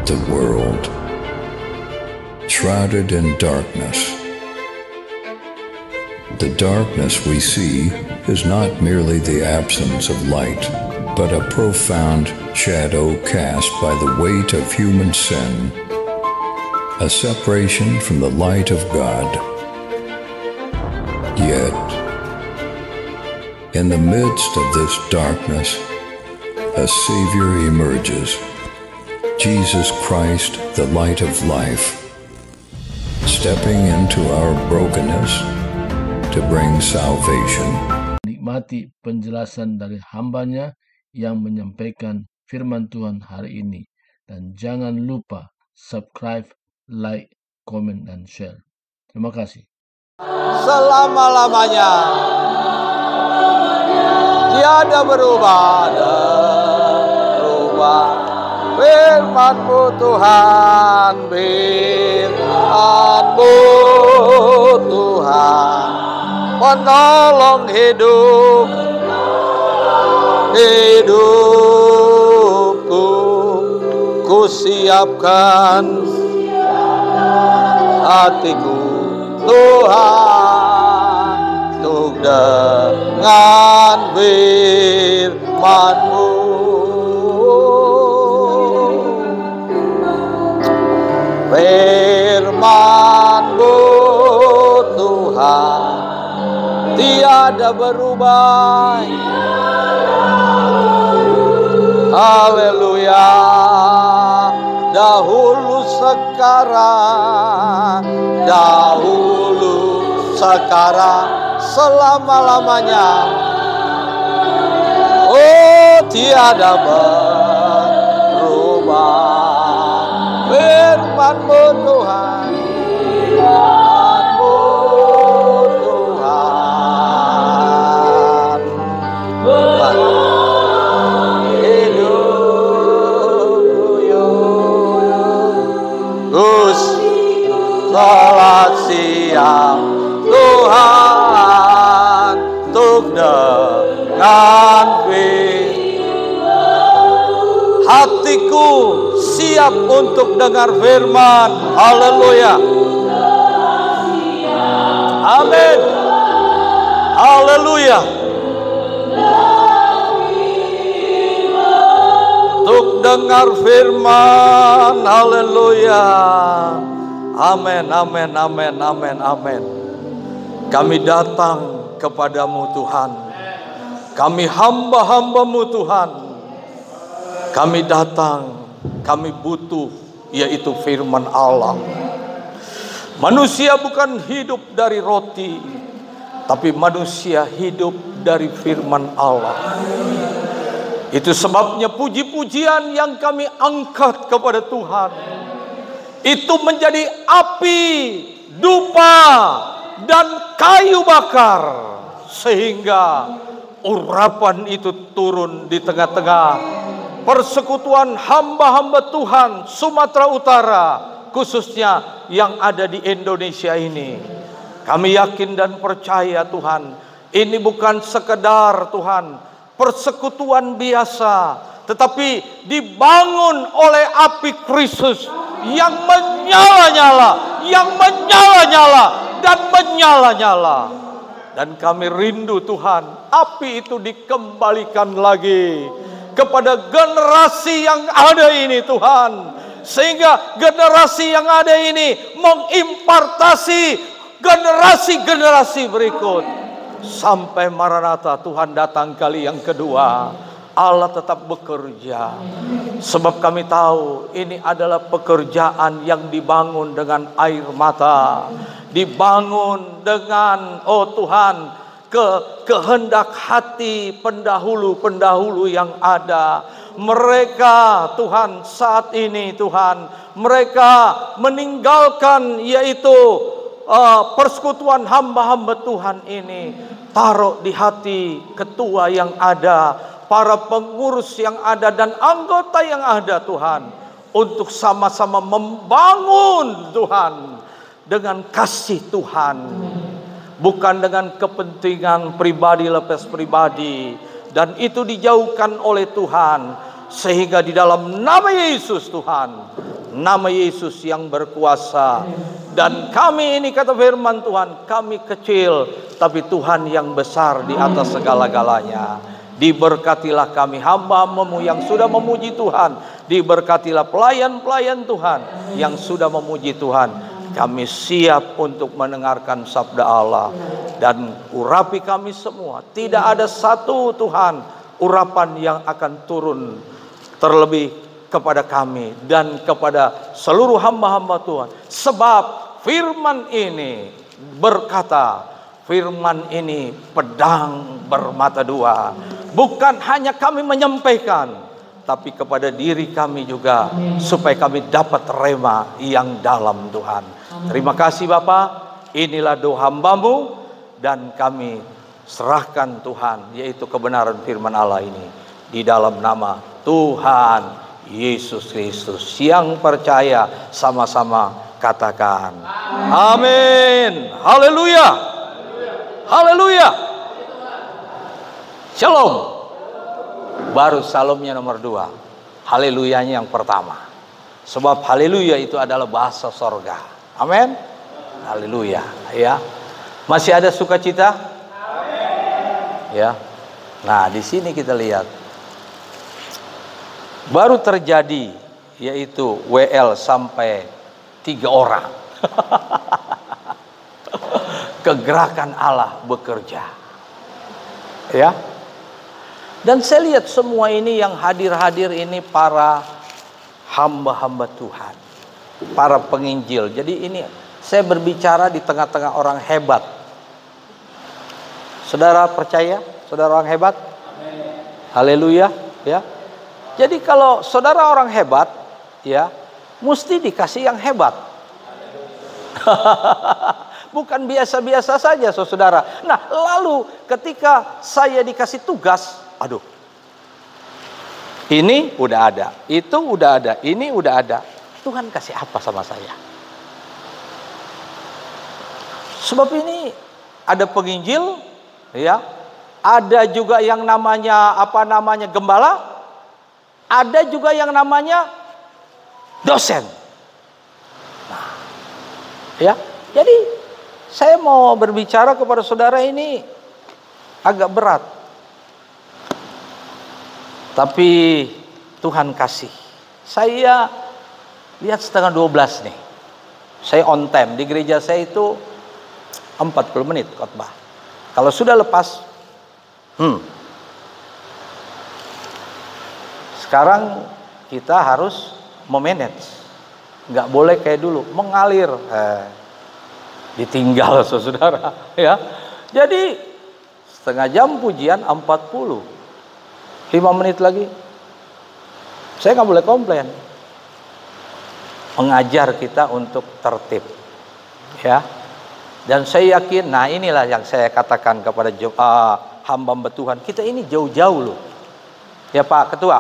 the world, shrouded in darkness. The darkness we see is not merely the absence of light, but a profound shadow cast by the weight of human sin, a separation from the light of God. Yet, in the midst of this darkness, a Savior emerges, Jesus Christ, the light of life, stepping into our brokenness to bring salvation. Nikmati penjelasan dari hambanya yang menyampaikan firman Tuhan hari ini. Dan jangan lupa subscribe, like, komen, dan share. Terima kasih. Selama-lamanya tiada berubah. Firman-Mu Tuhan, firman-Mu Tuhan, penolong hidupku, ku siapkan hatiku Tuhan, untuk dengan firman-Mu. Firman-Mu Tuhan tiada berubah. Haleluya. Dahulu sekarang, selama-lamanya. Oh, tiada berubah. Firman-Mu Tuhan, firman-Mu Tuhan, Gus salat siang Tuhan, untuk dengan hatiku siap untuk dengar firman. Haleluya. Amin. Haleluya. Untuk dengar firman. Haleluya. Amin, amin, amin, amin, amin. Kami datang kepadamu Tuhan. Kami hamba-hamba-Mu Tuhan. Kami datang, kami butuh, yaitu firman Allah. Manusia bukan hidup dari roti, tapi manusia hidup dari firman Allah. Itu sebabnya puji-pujian yang kami angkat kepada Tuhan, itu menjadi api, dupa, dan kayu bakar, sehingga urapan itu turun di tengah-tengah persekutuan hamba-hamba Tuhan Sumatera Utara, khususnya yang ada di Indonesia ini. Kami yakin dan percaya Tuhan, ini bukan sekedar Tuhan persekutuan biasa, tetapi dibangun oleh api Kristus yang menyala-nyala, dan menyala-nyala. Dan kami rindu Tuhan, api itu dikembalikan lagi kepada generasi yang ada ini Tuhan, sehingga generasi yang ada ini mengimpartasi generasi-generasi berikut sampai Maranatha Tuhan datang kali yang kedua. Allah tetap bekerja, sebab kami tahu ini adalah pekerjaan yang dibangun dengan air mata, dibangun dengan Tuhan kehendak hati pendahulu-pendahulu yang ada. Mereka Tuhan saat ini Tuhan, mereka meninggalkan yaitu persekutuan hamba-hamba Tuhan ini, taruh di hati ketua yang ada, para pengurus yang ada, dan anggota yang ada Tuhan, untuk sama-sama membangun Tuhan dengan kasih Tuhan, bukan dengan kepentingan pribadi lepas pribadi. Dan itu dijauhkan oleh Tuhan, sehingga di dalam nama Yesus Tuhan, nama Yesus yang berkuasa. Dan kami ini, kata firman Tuhan, kami kecil, tapi Tuhan yang besar di atas segala-galanya. Diberkatilah kami hamba-Mu yang sudah memuji Tuhan. Diberkatilah pelayan-pelayan Tuhan yang sudah memuji Tuhan. Kami siap untuk mendengarkan sabda Allah. Dan urapi kami semua. Tidak ada satu Tuhan urapan yang akan turun terlebih kepada kami dan kepada seluruh hamba-hamba Tuhan. Sebab firman ini berkata, firman ini pedang bermata dua. Bukan hanya kami menyampaikan, tapi kepada diri kami juga, supaya kami dapat rema yang dalam Tuhan. Terima kasih Bapa. Inilah doa hamba-Mu, dan kami serahkan Tuhan, yaitu kebenaran firman Allah ini, di dalam nama Tuhan Yesus Kristus. Yang percaya sama-sama katakan amin. Haleluya. Haleluya. Shalom. Baru salamnya nomor 2. Haleluyanya yang pertama. Sebab haleluya itu adalah bahasa sorga. Amin. Haleluya. Ya. Masih ada sukacita? Ya. Nah, di sini kita lihat. Baru terjadi, yaitu WL sampai 3 orang. Kegerakan Allah bekerja. Ya. Dan saya lihat semua ini yang hadir-hadir ini para hamba-hamba Tuhan, para penginjil. Jadi ini saya berbicara di tengah-tengah orang hebat. Saudara percaya? Saudara orang hebat? Haleluya, ya. Jadi kalau saudara orang hebat, ya, mesti dikasih yang hebat. Bukan biasa-biasa saja, saudara. Nah, lalu ketika saya dikasih tugas, aduh, ini udah ada, itu udah ada, ini udah ada. Tuhan kasih apa sama saya? Sebab ini ada penginjil, ya, ada juga yang namanya gembala, ada juga yang namanya dosen. Nah, ya, jadi saya mau berbicara kepada saudara ini agak berat. Tapi Tuhan kasih. Saya lihat 11:30 nih. Saya on time. Di gereja saya itu 40 menit khotbah. Kalau sudah lepas, sekarang kita harus memanage. Nggak boleh kayak dulu, mengalir. Ditinggal saudara. Ya. Jadi setengah jam pujian 40. 5 menit lagi. Saya nggak boleh komplain. Mengajar kita untuk tertib. Ya. Dan saya yakin, nah inilah yang saya katakan kepada hamba-hamba Tuhan. Kita ini jauh-jauh loh. Ya Pak Ketua.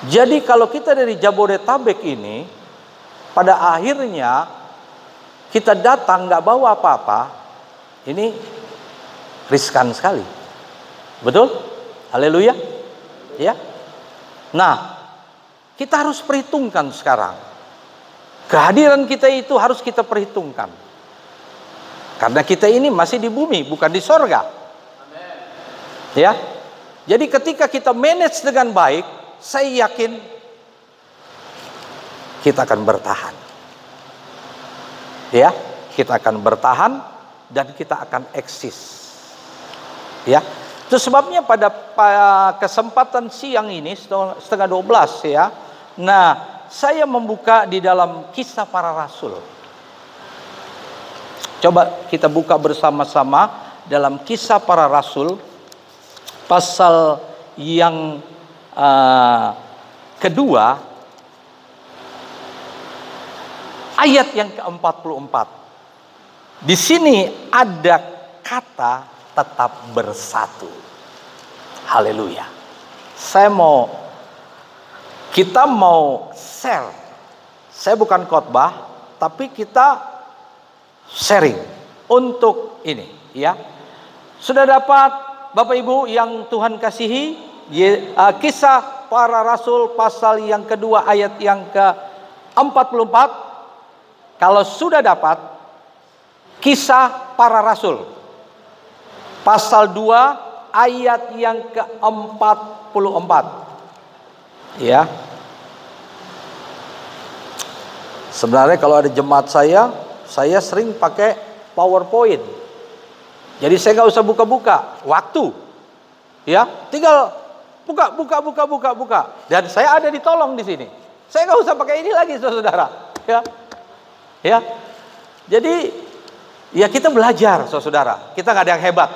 Jadi kalau kita dari Jabodetabek ini, pada akhirnya kita datang nggak bawa apa-apa, ini riskan sekali. Betul? Haleluya. Ya. Nah, kita harus perhitungkan sekarang. Kehadiran kita itu harus kita perhitungkan. Karena kita ini masih di bumi, bukan di sorga. Ya. Jadi ketika kita manage dengan baik, saya yakin kita akan bertahan. Ya, kita akan bertahan dan kita akan eksis. Ya. Itu sebabnya pada kesempatan siang ini 11:30 ya. Nah, saya membuka di dalam Kisah Para Rasul. Coba kita buka bersama-sama dalam Kisah Para Rasul pasal yang kedua, ayat yang ke-44. Di sini ada kata tetap bersatu. Haleluya. Kita mau share. Saya bukan khotbah, tapi kita sharing untuk ini, ya. Sudah dapat Bapak Ibu yang Tuhan kasihi, Kisah Para Rasul pasal yang kedua ayat yang ke-44. Kalau sudah dapat, Kisah Para Rasul pasal 2 ayat yang ke-44. Ya. Sebenarnya kalau ada jemaat saya sering pakai PowerPoint. Jadi saya nggak usah buka-buka waktu. Ya, tinggal buka. Dan saya ada ditolong di sini. Saya nggak usah pakai ini lagi, saudara. Ya. Jadi ya kita belajar, saudara. Kita nggak ada yang hebat.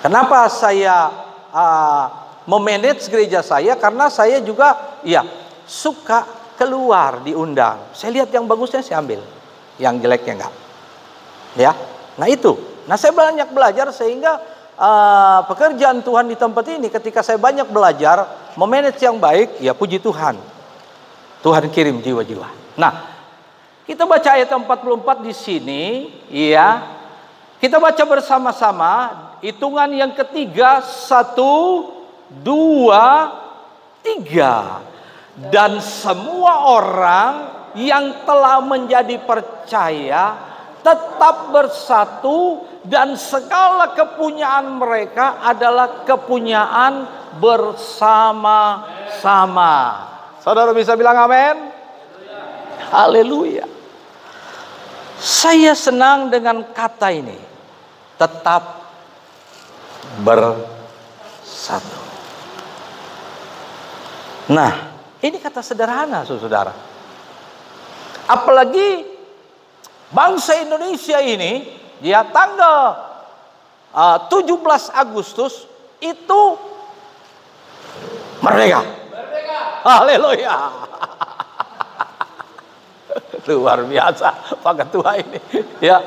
Kenapa saya memanage gereja saya? Karena saya juga suka keluar diundang. Saya lihat yang bagusnya saya ambil, yang jeleknya enggak. Ya, nah itu. Nah saya banyak belajar sehingga pekerjaan Tuhan di tempat ini, ketika saya banyak belajar memanage yang baik, ya puji Tuhan. Tuhan kirim jiwa-jiwa. Nah, kita baca ayat 44 di sini, ya. Kita baca bersama-sama, hitungan yang ketiga, 1, 2, 3. Dan semua orang yang telah menjadi percaya tetap bersatu, dan segala kepunyaan mereka adalah kepunyaan bersama-sama. Saudara bisa bilang amin? Haleluya. Saya senang dengan kata ini, tetap bersatu. Nah, ini kata sederhana, saudara. Apalagi bangsa Indonesia ini, ya, tanggal 17 Agustus itu merdeka. Haleluya. Luar biasa Pak Ketua ini, ya.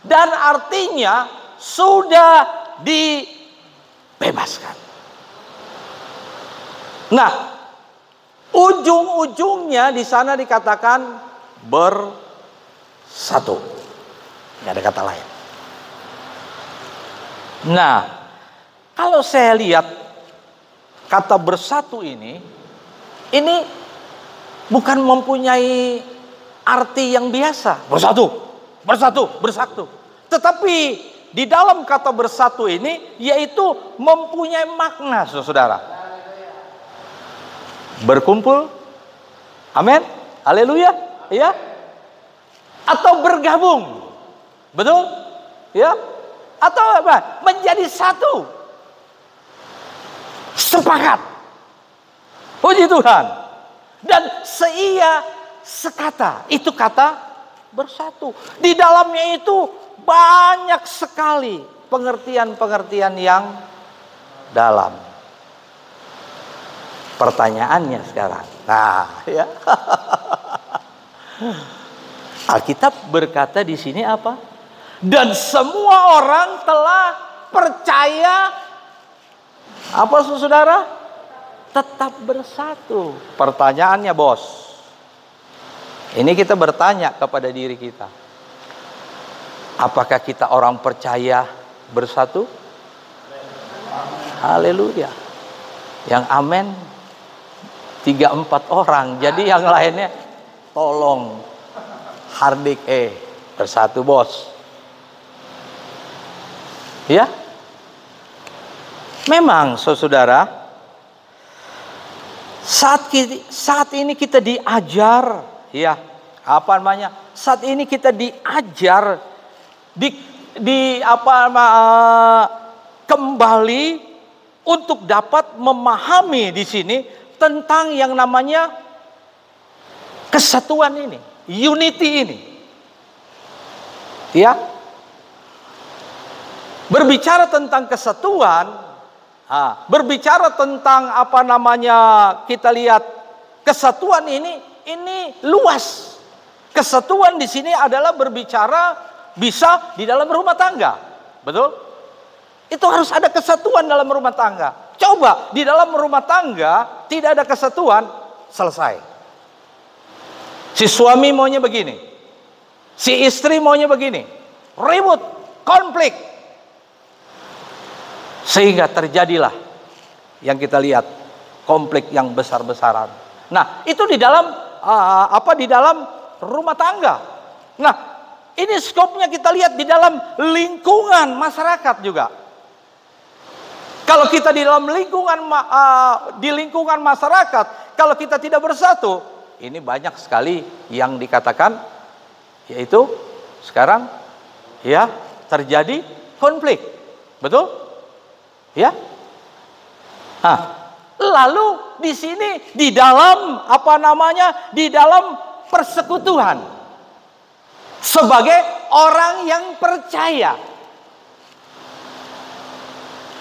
Dan artinya sudah dibebaskan. Nah, ujung-ujungnya di sana dikatakan bersatu. Nggak ada kata lain. Nah, kalau saya lihat kata bersatu ini bukan mempunyai arti yang biasa. Bersatu. Tetapi di dalam kata bersatu ini yaitu mempunyai makna, saudara. Berkumpul. Amin. Haleluya. Ya. Atau bergabung. Betul? Ya. Atau apa? Menjadi satu. Sepakat. Puji Tuhan. Dan seia sekata. Itu kata bersatu. Di dalamnya itu banyak sekali pengertian-pengertian yang dalam. Pertanyaannya sekarang. Nah, ya. Alkitab berkata di sini apa? Dan semua orang telah percaya apa, saudara? Tetap bersatu. Pertanyaannya, bos. Ini kita bertanya kepada diri kita. Apakah kita orang percaya bersatu? Haleluya. Yang amin 3-4 orang. Jadi yang lainnya tolong hardik bersatu, bos. Ya. Memang saudara, saat ini kita diajar, ya, apa namanya? Saat ini kita diajar kembali untuk dapat memahami di sini tentang yang namanya kesatuan ini, unity ini. Ya. Berbicara tentang kesatuan, berbicara tentang apa namanya, kita lihat kesatuan ini luas. Kesatuan di sini adalah berbicara bisa di dalam rumah tangga. Betul? Itu harus ada kesatuan dalam rumah tangga. Coba di dalam rumah tangga tidak ada kesatuan, selesai. Si suami maunya begini, si istri maunya begini, ribut, konflik. Sehingga terjadilah yang kita lihat, konflik yang besar-besaran. Nah, itu di dalam di dalam rumah tangga. Nah, ini skopnya kita lihat di dalam lingkungan masyarakat juga. Kalau kita di dalam lingkungan masyarakat, kalau kita tidak bersatu, ini banyak sekali yang dikatakan, yaitu sekarang ya terjadi konflik, betul? Ya. Nah, lalu di sini di dalam di dalam persekutuan sebagai orang yang percaya.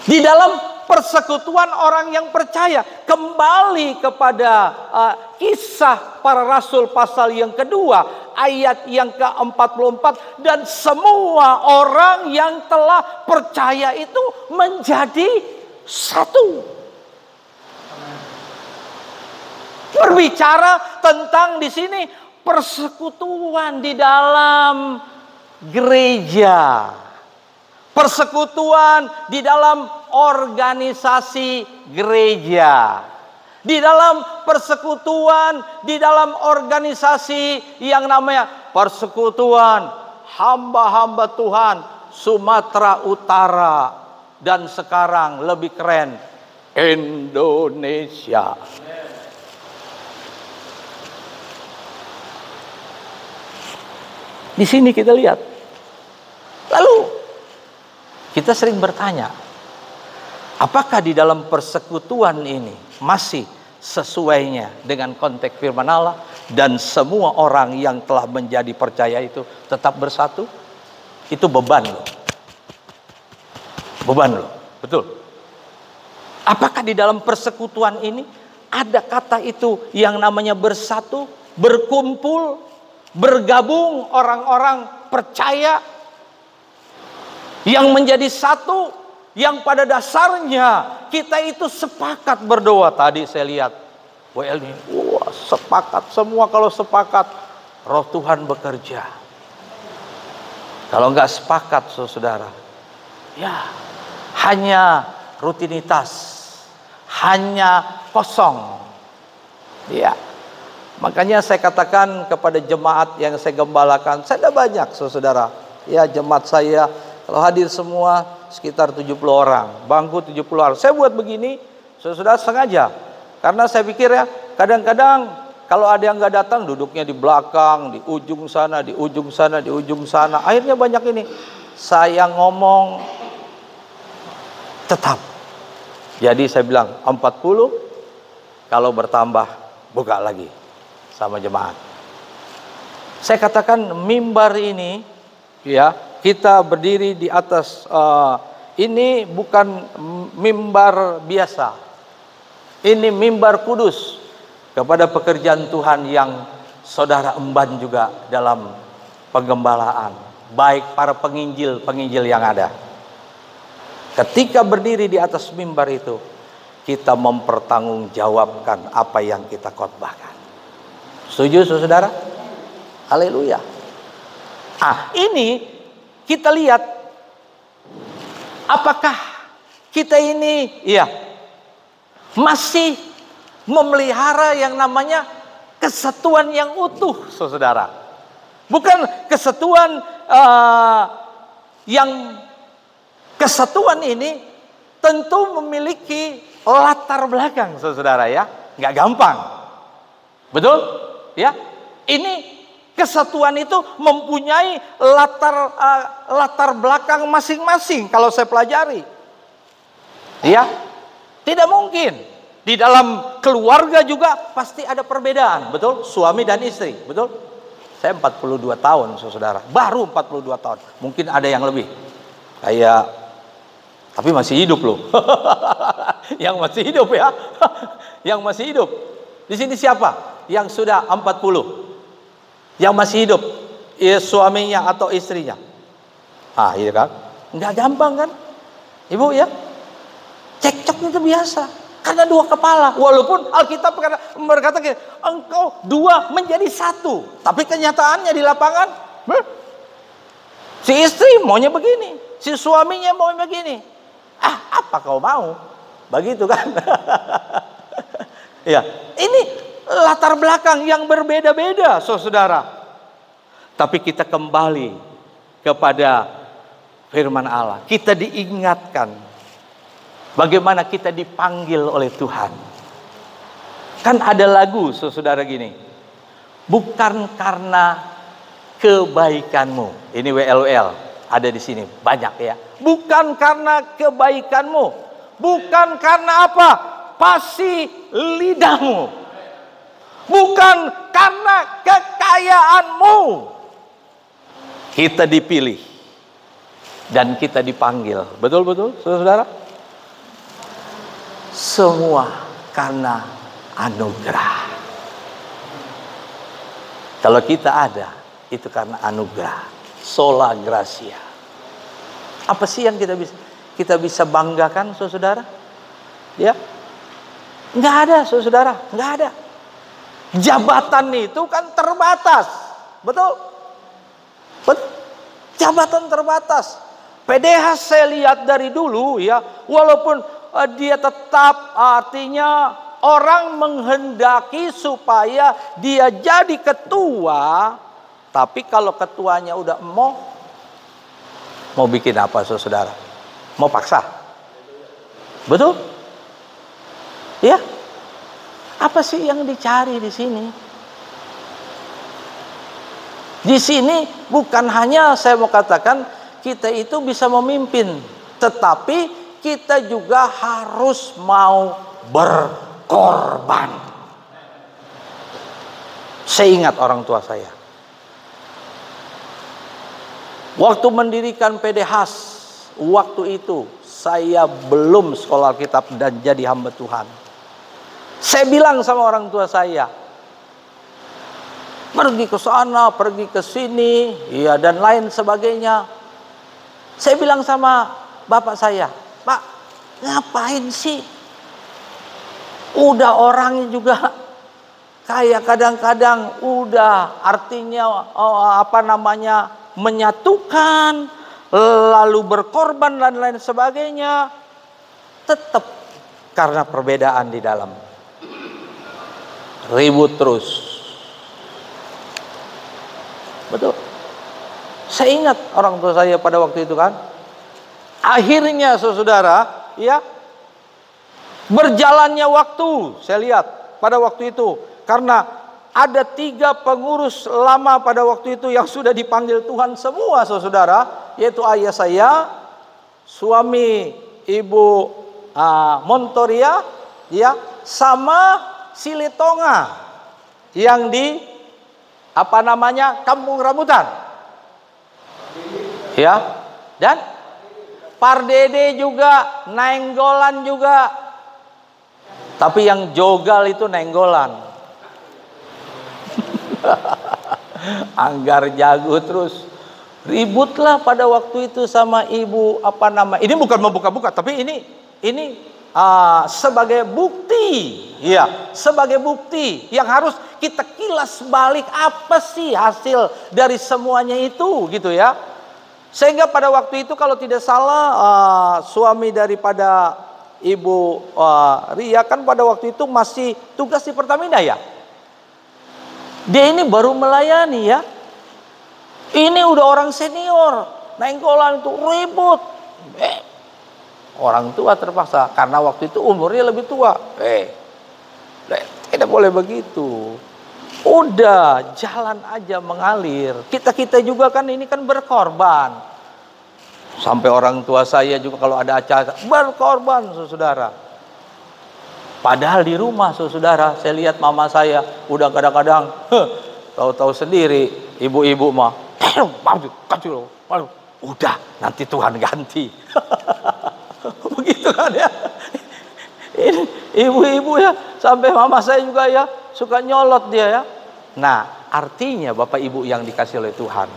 Di dalam persekutuan orang yang percaya, kembali kepada kisah para rasul pasal yang kedua, ayat yang ke-44, dan semua orang yang telah percaya itu menjadi satu. Berbicara tentang di sini persekutuan di dalam gereja. Persekutuan di dalam organisasi gereja. Di dalam persekutuan, di dalam organisasi yang namanya persekutuan hamba-hamba Tuhan Sumatera Utara. Dan sekarang lebih keren, Indonesia. Di sini kita lihat. Lalu kita sering bertanya, apakah di dalam persekutuan ini masih sesuainya dengan konteks firman Allah dan semua orang yang telah menjadi percaya itu tetap bersatu? Itu beban loh. Beban loh, betul. Apakah di dalam persekutuan ini ada kata itu yang namanya bersatu, berkumpul, bergabung orang-orang percaya yang menjadi satu, yang pada dasarnya kita itu sepakat berdoa. Tadi saya lihat WL ini, wah sepakat semua. Kalau sepakat, Roh Tuhan bekerja. Kalau nggak sepakat, saudara, ya hanya rutinitas, hanya kosong. Ya, makanya saya katakan kepada jemaat yang saya gembalakan, saya ada banyak, saudara. Ya, jemaat saya kalau hadir semua sekitar 70 orang, bangku 70 orang. Saya buat begini, saudara, sengaja. Karena saya pikir ya, kadang-kadang kalau ada yang nggak datang, duduknya di belakang, di ujung sana, di ujung sana, di ujung sana. Akhirnya banyak ini. Saya ngomong tetap. Jadi saya bilang 40, kalau bertambah buka lagi sama jemaat. Saya katakan mimbar ini, ya. Kita berdiri di atas ini bukan mimbar biasa. Ini mimbar kudus kepada pekerjaan Tuhan yang saudara emban juga dalam penggembalaan. Baik para penginjil yang ada. Ketika berdiri di atas mimbar itu, kita mempertanggungjawabkan apa yang kita khotbahkan. Setuju, saudara? Haleluya. Ini kita lihat, apakah kita ini masih memelihara yang namanya kesatuan yang utuh, saudara. Bukan kesatuan kesatuan ini tentu memiliki latar belakang, saudara ya. Nggak gampang. Betul? Ya. Ini kesatuan itu mempunyai latar belakang masing-masing. Kalau saya pelajari, ya, tidak mungkin. Di dalam keluarga juga pasti ada perbedaan, betul? Suami dan istri, betul? Saya 42 tahun, saudara. Baru 42 tahun. Mungkin ada yang lebih. Tapi masih hidup loh. Yang masih hidup ya. Yang masih hidup. Di sini siapa? Yang sudah 40. Yang masih hidup, suaminya atau istrinya. Iya kan? Nggak gampang kan? Ibu ya? Cekcok itu biasa. Karena dua kepala. Walaupun Alkitab berkata, engkau dua menjadi satu. Tapi kenyataannya di lapangan, si istri maunya begini. Si suaminya maunya begini. Apa kau mau? Begitu kan? Ya, ini latar belakang yang berbeda-beda, saudara. Tapi kita kembali kepada firman Allah. Kita diingatkan bagaimana kita dipanggil oleh Tuhan. Kan ada lagu, saudara, gini. Bukan karena kebaikanmu. Ini WLUL ada di sini banyak ya. Bukan karena kebaikanmu, bukan karena apa? Pasi lidahmu, bukan karena kekayaanmu. Kita dipilih dan kita dipanggil. Betul-betul, saudara? Semua karena anugerah. Kalau kita ada, itu karena anugerah. Sola gratia. Apa sih yang kita bisa banggakan, saudara? Ya, nggak ada, saudara, nggak ada. Jabatan itu kan terbatas, betul? Betul. Jabatan terbatas. PDH saya lihat dari dulu ya, walaupun dia tetap artinya orang menghendaki supaya dia jadi ketua, tapi kalau ketuanya udah mau bikin apa, saudara? Mau paksa? Betul? Ya. Apa sih yang dicari di sini? Di sini bukan hanya saya mau katakan kita itu bisa memimpin, tetapi kita juga harus mau berkorban. Saya ingat orang tua saya. Waktu mendirikan PDHAS, waktu itu saya belum sekolah Alkitab dan jadi hamba Tuhan. Saya bilang sama orang tua saya, pergi ke sana, pergi ke sini, ya dan lain sebagainya. Saya bilang sama bapak saya, Pak, ngapain sih? Udah orangnya juga kayak kadang-kadang udah artinya menyatukan, lalu berkorban dan lain sebagainya, tetap karena perbedaan di dalam. Ribut terus. Betul. Saya ingat orang tua saya pada waktu itu kan. Akhirnya saudara, ya, berjalannya waktu, saya lihat pada waktu itu, karena ada 3 pengurus lama pada waktu itu yang sudah dipanggil Tuhan semua, saudara, yaitu ayah saya, suami Ibu Montoria, ya, sama Silitonga yang di Kampung Rambutan, ya, dan Pardede juga, Nainggolan juga, tapi yang jogal itu Nainggolan. Anggar Jago terus ributlah pada waktu itu sama ibu ini bukan membuka-buka, tapi ini sebagai bukti, ya, sebagai bukti yang harus kita kilas balik apa sih hasil dari semuanya itu, gitu ya. Sehingga pada waktu itu kalau tidak salah suami daripada Ibu Ria kan pada waktu itu masih tugas di Pertamina ya. Dia ini baru melayani ya. Ini udah orang senior, Nainggolan itu ribut. Orang tua terpaksa karena waktu itu umurnya lebih tua. Tidak boleh begitu. Udah jalan aja mengalir. Kita juga kan ini kan berkorban. Sampai orang tua saya juga kalau ada acara berkorban, saudara. Padahal di rumah, saudara, saya lihat mama saya udah kadang-kadang tahu-tahu sendiri, ibu-ibu mah udah nanti Tuhan ganti. Begitu kan ya. Ini ibu-ibu ya, sampai mama saya juga ya suka nyolot dia ya. Nah, artinya Bapak Ibu yang dikasih oleh Tuhan,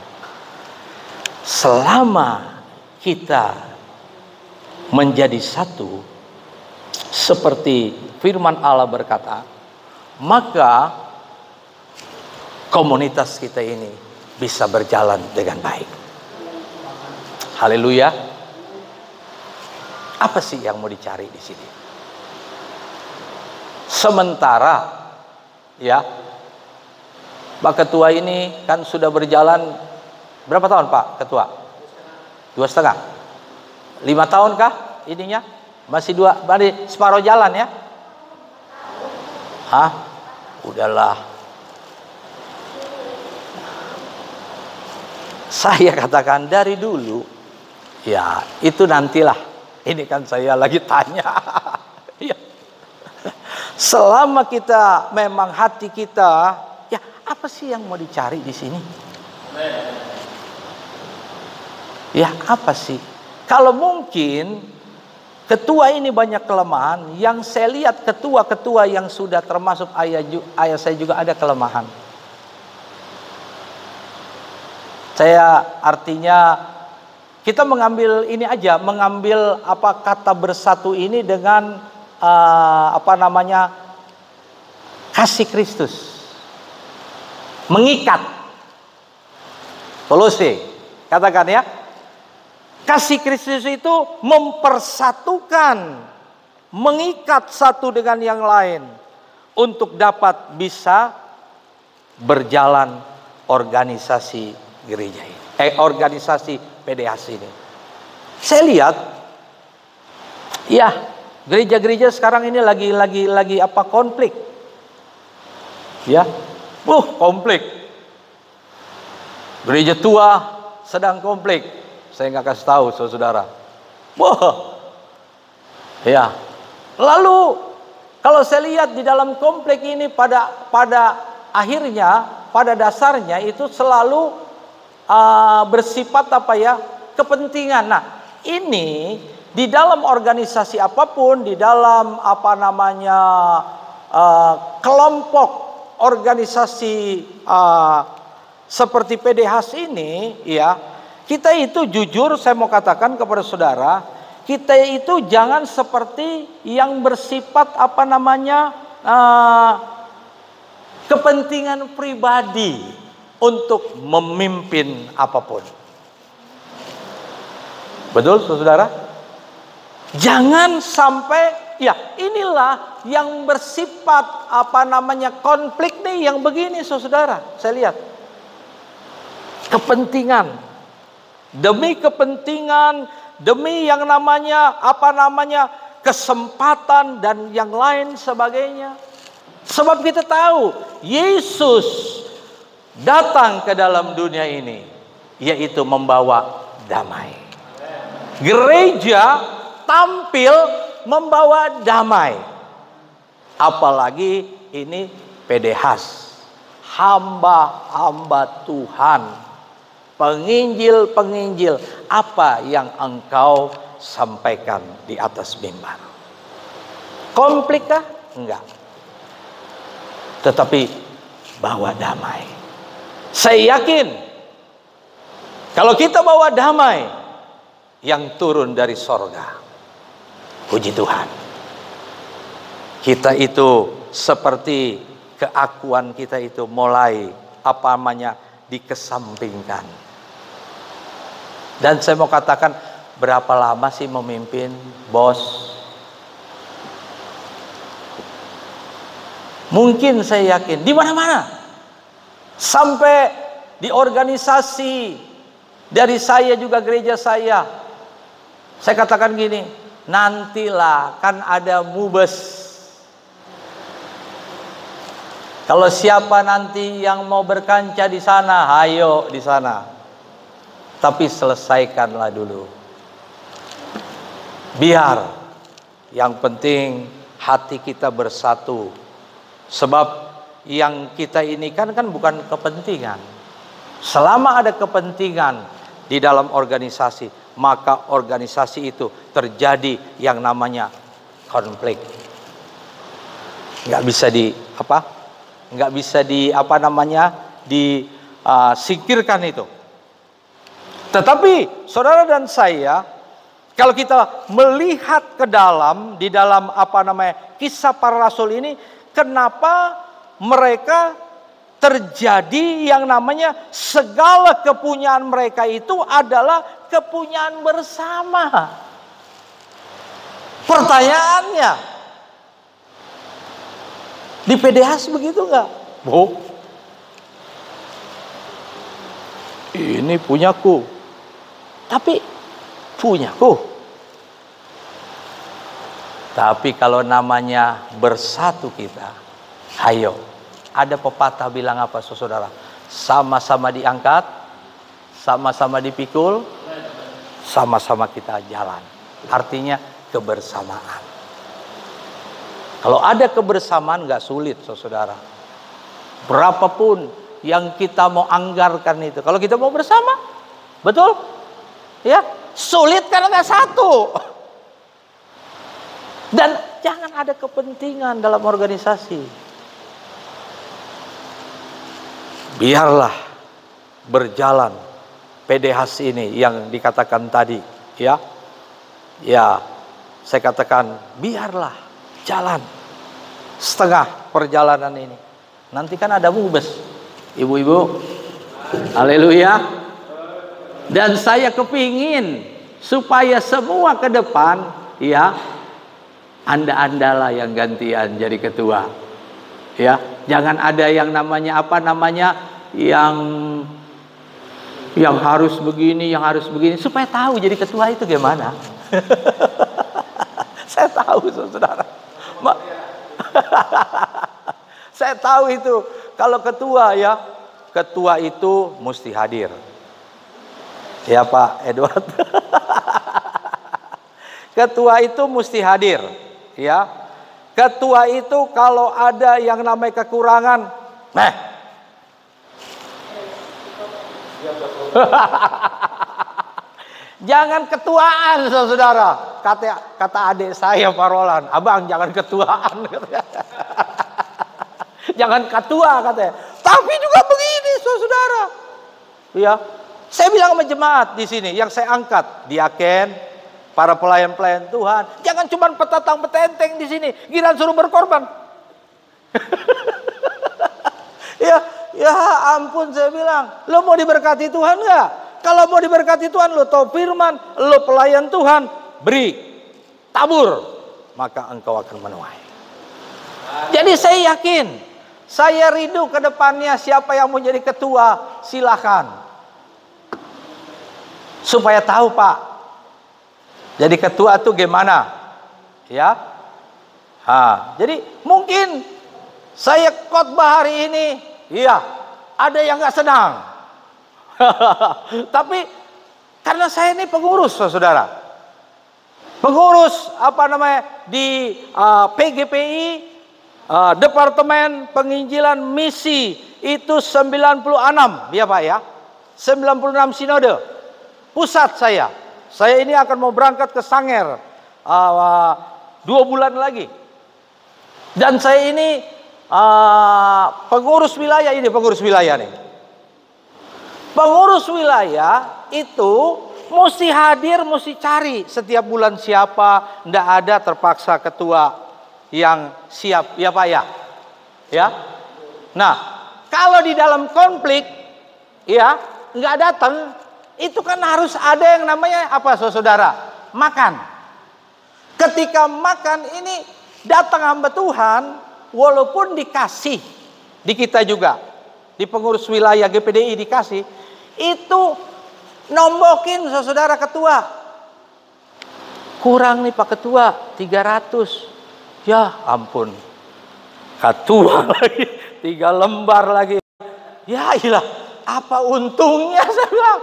selama kita menjadi satu seperti firman Allah berkata, maka komunitas kita ini bisa berjalan dengan baik. Haleluya. Apa sih yang mau dicari di sini? Sementara ya, Pak Ketua ini kan sudah berjalan berapa tahun Pak Ketua? 2,5. 5 tahun kah ininya? Masih 2, berarti separuh jalan ya? Hah? Udahlah. Saya katakan dari dulu, ya itu nantilah. Ini kan saya lagi tanya. Ya. Selama kita memang hati kita, ya apa sih yang mau dicari di sini? Ya apa sih? Kalau mungkin ketua ini banyak kelemahan, yang saya lihat ketua-ketua yang sudah termasuk ayah saya juga ada kelemahan. Saya artinya kita mengambil ini aja, mengambil apa kata bersatu ini dengan kasih Kristus, mengikat. Kolose, katakan ya, kasih Kristus itu mempersatukan, mengikat satu dengan yang lain untuk dapat bisa berjalan organisasi gereja ini, organisasi PDHAS ini. Saya lihat, ya gereja-gereja sekarang ini lagi apa konflik, ya, konflik. Gereja tua sedang konflik. Saya nggak kasih tahu saudara. Ya. Lalu kalau saya lihat di dalam konflik ini pada akhirnya, pada dasarnya itu selalu bersifat apa ya? Kepentingan. Nah, ini di dalam organisasi apapun, di dalam kelompok organisasi seperti PDHAS ini, ya, kita itu jujur saya mau katakan kepada saudara, kita itu jangan seperti yang bersifat kepentingan pribadi untuk memimpin apapun. Betul saudara? Jangan sampai, ya inilah yang bersifat konflik nih yang begini saudara. Saya lihat kepentingan, demi kepentingan, demi yang kesempatan dan yang lain sebagainya. Sebab kita tahu Yesus datang ke dalam dunia ini yaitu membawa damai. Gereja tampil membawa damai. Apalagi ini PDHAS, hamba-hamba Tuhan, penginjil-penginjil, apa yang engkau sampaikan di atas mimbar? Konflik kah? Enggak. Tetapi bawa damai. Saya yakin kalau kita bawa damai yang turun dari sorga, puji Tuhan, kita itu seperti keakuan kita itu mulai dikesampingkan. Dan saya mau katakan, berapa lama sih memimpin, bos? Mungkin saya yakin di mana-mana. Sampai di organisasi dari saya juga gereja saya katakan gini, nantilah kan ada mubes. Kalau siapa nanti yang mau berkancah di sana, ayo di sana. Tapi selesaikanlah dulu. Biar yang penting hati kita bersatu. Sebab yang kita ini kan bukan kepentingan. Selama ada kepentingan di dalam organisasi, maka organisasi itu terjadi yang namanya konflik. Nggak bisa disingkirkan itu. Tetapi saudara dan saya, kalau kita melihat ke dalam, di dalam kisah para rasul ini, kenapa mereka terjadi yang namanya segala kepunyaan mereka itu adalah kepunyaan bersama. Pertanyaannya, Di PDHs begitu nggak? Bu, ini punyaku, tapi punyaku. Tapi kalau namanya bersatu kita, ayo. Ada pepatah bilang apa, saudara? Sama-sama diangkat, sama-sama dipikul, sama-sama kita jalan. Artinya kebersamaan. Kalau ada kebersamaan nggak sulit, saudara. Berapapun yang kita mau anggarkan itu, kalau kita mau bersama, betul? Ya, sulit karena satu. Dan jangan ada kepentingan dalam organisasi. Biarlah berjalan PDHs ini yang dikatakan tadi, ya. Ya, saya katakan biarlah jalan setengah perjalanan ini. Nanti kan ada mubes, ibu-ibu. Haleluya. Dan saya kepingin supaya semua ke depan, ya, Anda-andalah yang gantian jadi ketua. Ya, jangan ada yang namanya yang harus begini, yang harus begini, supaya tahu jadi ketua itu gimana. Saya tahu, saudara. Saya tahu itu. Kalau ketua, ya, ketua itu mesti hadir. Ya, Pak Edward. Ketua itu mesti hadir, ya. Ketua itu kalau ada yang namanya kekurangan, jangan ketuaan, saudara. Kata adik saya, Pak Roland, abang jangan ketuaan. Jangan ketua, katanya. Tapi juga begini, saudara. Ya, saya bilang sama jemaat di sini, yang saya angkat, diaken, para pelayan-pelayan Tuhan, jangan cuma petatang petenteng di sini, giliran suruh berkorban. Ya ampun, saya bilang, lo mau diberkati Tuhan nggak? Kalau mau diberkati Tuhan, lo tahu firman, lo pelayan Tuhan, beri, tabur, maka engkau akan menuai. Jadi saya yakin, saya rindu ke depannya siapa yang mau jadi ketua, silakan. Supaya tahu, Pak, jadi ketua itu gimana? Ya. Jadi mungkin saya khotbah hari ini, iya, ada yang nggak senang. Tapi karena saya ini pengurus, saudara. Pengurus di PGPI, Departemen Penginjilan Misi itu 96, ya Pak ya. 96 sinode. Pusat saya. Saya ini akan mau berangkat ke Sanger 2 bulan lagi. Dan saya ini pengurus wilayah ini, pengurus wilayah nih. Pengurus wilayah itu mesti hadir, mesti cari setiap bulan siapa, ndak ada terpaksa ketua yang siap, ya Pak ya. Ya. Nah, kalau di dalam konflik, ya, nggak datang, itu kan harus ada yang namanya apa, saudara? Makan. Ketika makan ini datang hamba Tuhan, walaupun dikasih di kita juga, di pengurus wilayah GPDI dikasih, itu nombokin, saudara ketua. Kurang nih Pak Ketua, 300. Ya ampun, ketua lagi 3 lembar lagi. Ya iyalah, apa untungnya, saya bilang.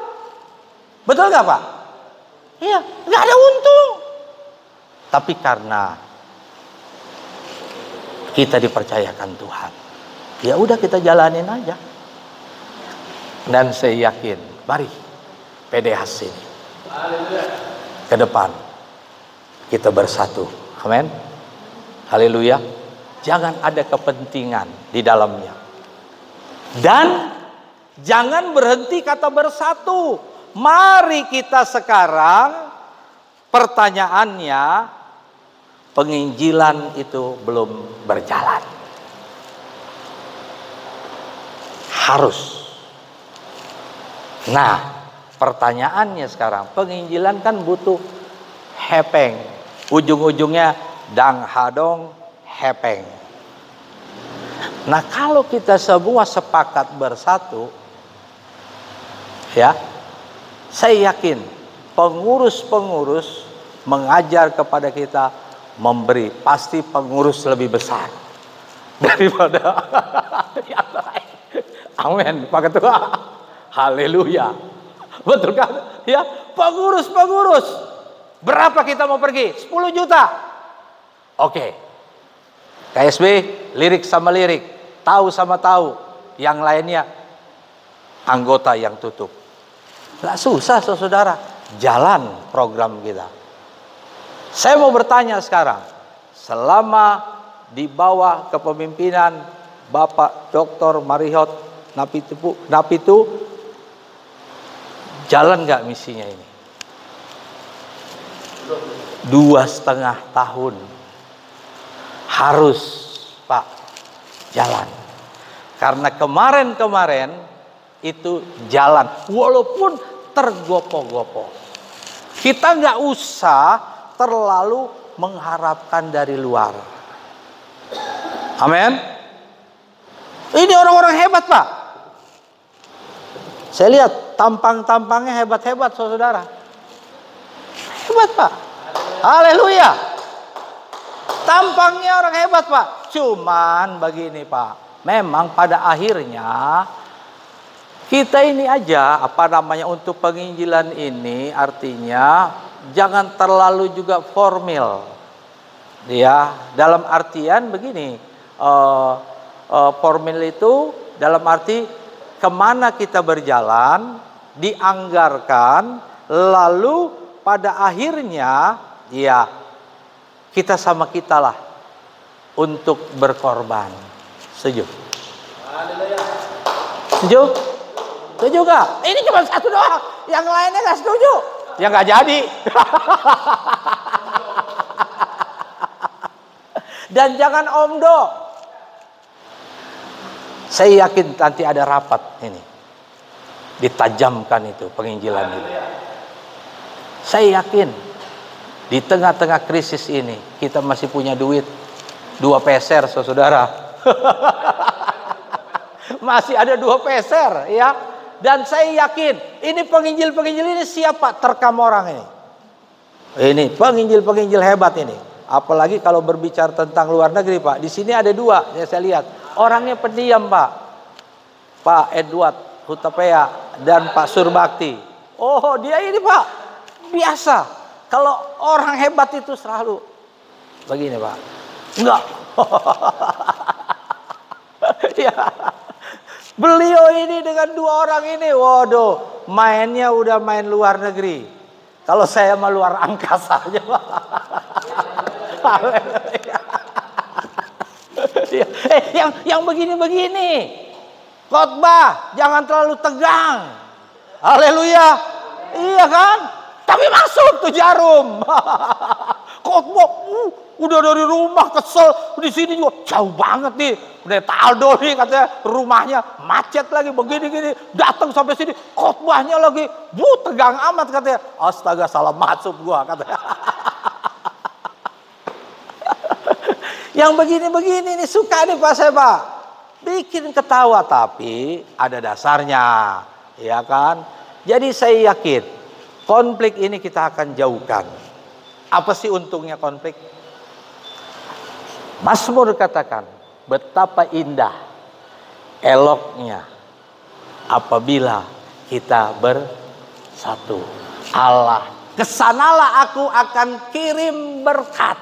Betul gak Pak? Iya, gak ada untung. Tapi karena kita dipercayakan Tuhan, ya udah kita jalanin aja. Dan saya yakin, mari PDHs ini ke depan kita bersatu. Amin. Haleluya. Jangan ada kepentingan di dalamnya. Dan jangan berhenti kata bersatu. Mari kita sekarang, pertanyaannya, penginjilan itu belum berjalan. Harus. Nah, pertanyaannya sekarang, penginjilan kan butuh hepeng. Ujung-ujungnya dang hadong hepeng. Nah, kalau kita semua sepakat bersatu, ya, saya yakin pengurus-pengurus mengajar kepada kita, memberi, pasti pengurus lebih besar daripada yang lain. Amin, Pak Ketua. Haleluya. Betul kan? Ya, pengurus-pengurus. Berapa kita mau pergi? 10 juta. Oke. KSB, lirik sama lirik. Tahu sama tahu. Yang lainnya, anggota yang tutup. Nggak susah, saudara. Jalan program kita. Saya mau bertanya sekarang. Selama di bawah kepemimpinan Bapak Dr. Marihot Napitu, jalan nggak misinya ini? 2,5 tahun. Harus, Pak, jalan. Karena kemarin itu jalan, walaupun tergopoh-gopoh. Kita nggak usah terlalu mengharapkan dari luar. Amin. Ini orang-orang hebat, Pak. Saya lihat tampang-tampangnya hebat-hebat, saudara. Hebat, Pak. Haleluya. Tampangnya orang hebat, Pak. Cuman begini, Pak. Memang pada akhirnya kita ini aja, untuk penginjilan ini artinya jangan terlalu juga formal. Ya, dalam artian begini, formal itu dalam arti kemana kita berjalan, dianggarkan, lalu pada akhirnya ya kita sama kita lah untuk berkorban. Setuju? Setuju? Setuju gak? Ini cuma satu doang, yang lainnya gak setuju. Ya gak jadi. Dan jangan omdo. Saya yakin nanti ada rapat ini. Ditajamkan itu penginjilan itu. Saya yakin di tengah-tengah krisis ini kita masih punya duit 2 peser, saudara. Masih ada 2 peser, ya. Dan saya yakin ini penginjil-penginjil ini siapa? Terkam orang ini. Ini penginjil-penginjil hebat ini. Apalagi kalau berbicara tentang luar negeri, Pak. Di sini ada 2 yang saya lihat. Orangnya pendiam, Pak. Pak Edward Hutapea dan Pak Surbakti. Oh, dia ini, Pak. Biasa. Kalau orang hebat itu selalu begini, Pak. Enggak. Ya. Beliau ini dengan 2 orang ini, waduh, mainnya udah main luar negeri. Kalau saya mah luar angkasa aja, Pak. Yang begini-begini, khotbah jangan terlalu tegang. Haleluya. Iya kan? Tapi masuk tuh jarum. Khotbah, udah dari rumah kesel, di sini juga jauh banget nih. Udah Taldo nih katanya rumahnya macet lagi begini-gini, datang sampai sini khotbahnya lagi, tegang amat katanya. Astaga, salah masuk gua katanya. Yang begini-begini nih suka nih Pak saya, Pak. Bikin ketawa tapi ada dasarnya, ya kan? Jadi saya yakin konflik ini kita akan jauhkan. Apa sih untungnya konflik? Mazmur katakan, betapa indah, eloknya apabila kita bersatu. Allah, kesanalah aku akan kirim berkat.